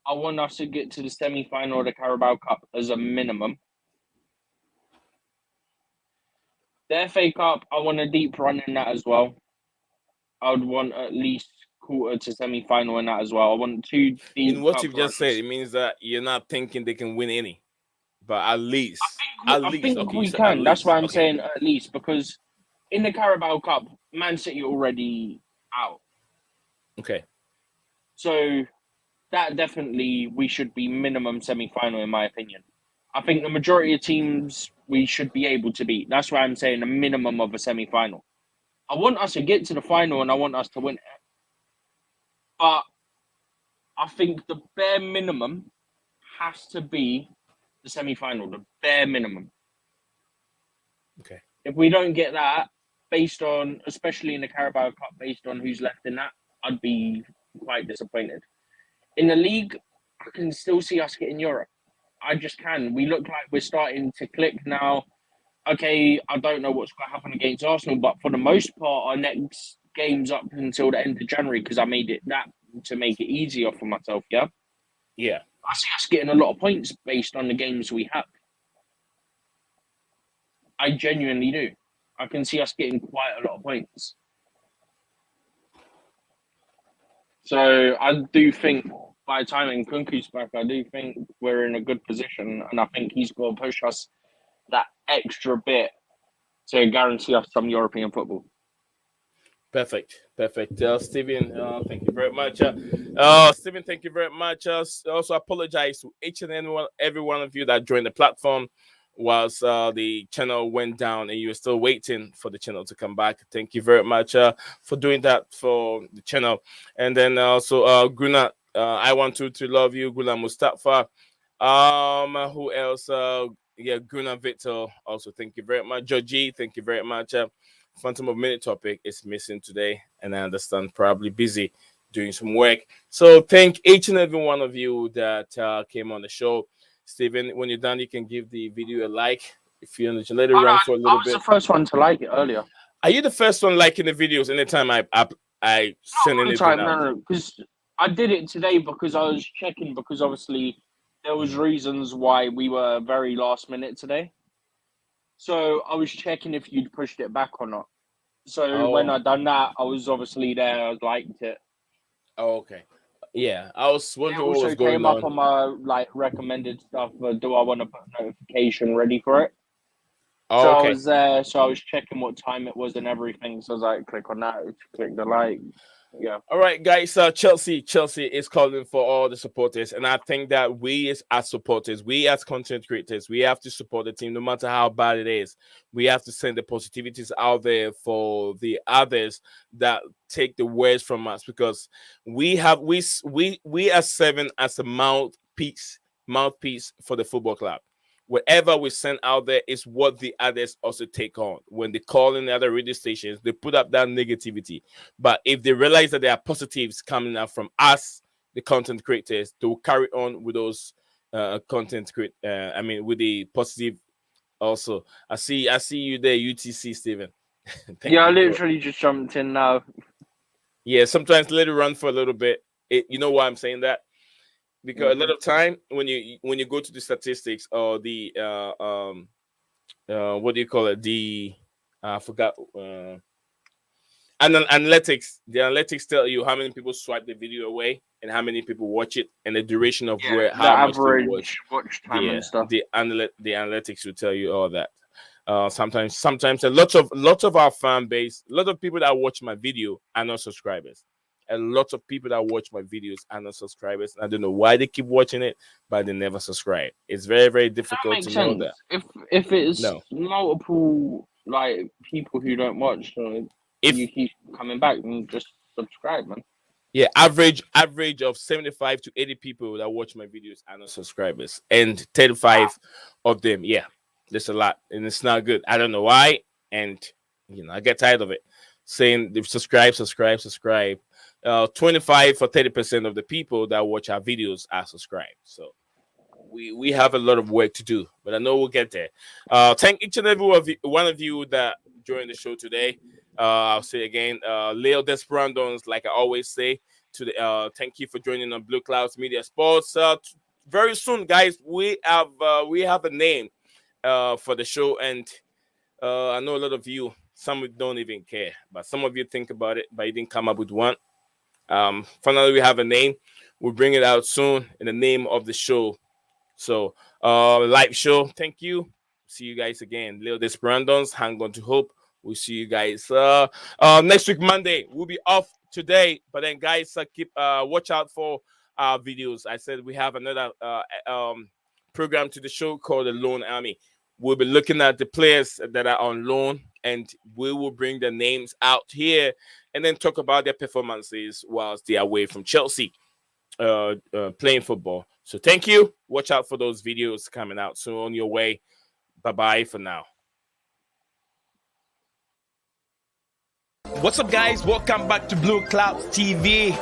I want us to get to the semi-final of the Carabao Cup as a minimum. The FA Cup, I want a deep run in that as well. I would want at least quarter to semi-final in that as well. I want 2 deep In what cup you've just said, runs. it means that you're not thinking they can win any, but at least, I think okay, you we said at can. That's least, why I'm okay, saying at least because in the Carabao Cup, Man City already out. okay. So that definitely we should be minimum semi-final in my opinion. I think the majority of teams we should be able to beat. That's why I'm saying a minimum of a semi-final. I want us to get to the final and I want us to win it. But I think the bare minimum has to be the semi-final, the bare minimum. Okay. If we don't get that, based on, especially in the Carabao Cup, based on who's left in that, I'd be quite disappointed. In the league, I can still see us getting Europe. I just can. We look like we're starting to click now. Okay, I don't know what's going to happen against Arsenal, but for the most part, our next game's up until the end of January because I made it that to make it easier for myself. Yeah, Yeah. I see us getting a lot of points based on the games we have. I genuinely do. I can see us getting quite a lot of points. So I do think by the time Nkunku's back, I do think we're in a good position, and I think he's going to push us that extra bit to guarantee us some European football. Perfect. Stephen, thank you very much. Stephen, thank you very much. Also, apologize to each and every one of you that joined the platform whilst the channel went down and you were still waiting for the channel to come back. Thank you very much for doing that for the channel. And then also, Guna, I want to love you, Guna Mustafa. Who else? Guna Victor. Also, thank you very much. Georgie, thank you very much. Phantom of Minute topic is missing today, and I understand probably busy doing some work. So thank each and every one of you that came on the show. Stephen, when you're done, you can give the video a like. If you want to let it run for a little I was bit. the first one to like it earlier. Are you the first one liking the videos anytime I send Not one anything time, out? no, because I did it today because I was checking because obviously there was reasons why we were very last minute today. So I was checking if you'd pushed it back or not. So when I done that, I was obviously there. I liked it. Oh, okay. Yeah, I was It wondering what was also going came up on. on my like recommended stuff. Do I want to put a notification ready for it? So Oh, I okay. was there. So I was checking what time it was and everything. So I was like, click on that, click the like. Yeah. All right, guys. Chelsea is calling for all the supporters, and I think that we as supporters, we as content creators, we have to support the team no matter how bad it is. We have to send the positivities out there for the others that take the words from us because we are serving as a mouthpiece for the football club. Whatever we send out there is what the others also take on. When they call in the other radio stations, they put up that negativity. But if they realize that there are positives coming out from us, the content creators, they will carry on with those with the positive. Also, I see you there, UTC Stephen. Thank Yeah, I you, bro. literally just jumped in now. Yeah, sometimes let it run for a little bit. You know why I'm saying that? Because a lot of time when you go to the statistics or the what do you call it? I forgot. And analytics, the analytics tell you how many people swipe the video away and how many people watch it and the duration of The how much they watch. average watch time and stuff. The analytics will tell you all that. Sometimes a lot of our fan base, a lot of people that watch my video are not subscribers. A lot of people that watch my videos are not subscribers. I don't know why they keep watching it, but they never subscribe. It's very, very That difficult makes to know sense. that. If it's No. multiple like people who don't watch, so If you keep coming back and just subscribe, man. Yeah, average of 75 to 80 people that watch my videos are not subscribers, and 35 of them, yeah, there's a lot, and it's not good. I don't know why, and I get tired of it. Saying they subscribe. 25 or 30% of the people that watch our videos are subscribed. So we have a lot of work to do, but I know we'll get there. Thank each and every one of you that joined the show today. I'll say again, Leo Desperandons, like I always say, thank you for joining on Blueclouds Media Sports. Very soon, guys, we have a name for the show, and I know a lot of you, some don't even care, but some of you think about it, but you didn't come up with one. Finally, we have a name. We'll bring it out soon in the name of the show. So, live show. Thank you. See you guys again. Leo Desperandons, hang on to hope. We'll see you guys next week, Monday. We'll be off today, but then, guys, keep watch out for our videos. I said we have another program to the show called the Loan Army. We'll be looking at the players that are on loan, and we will bring their names out here and then talk about their performances whilst they are away from Chelsea playing football. So thank you. Watch out for those videos coming out soon on your way. Bye-bye for now. What's up, guys? Welcome back to Blueclouds TV.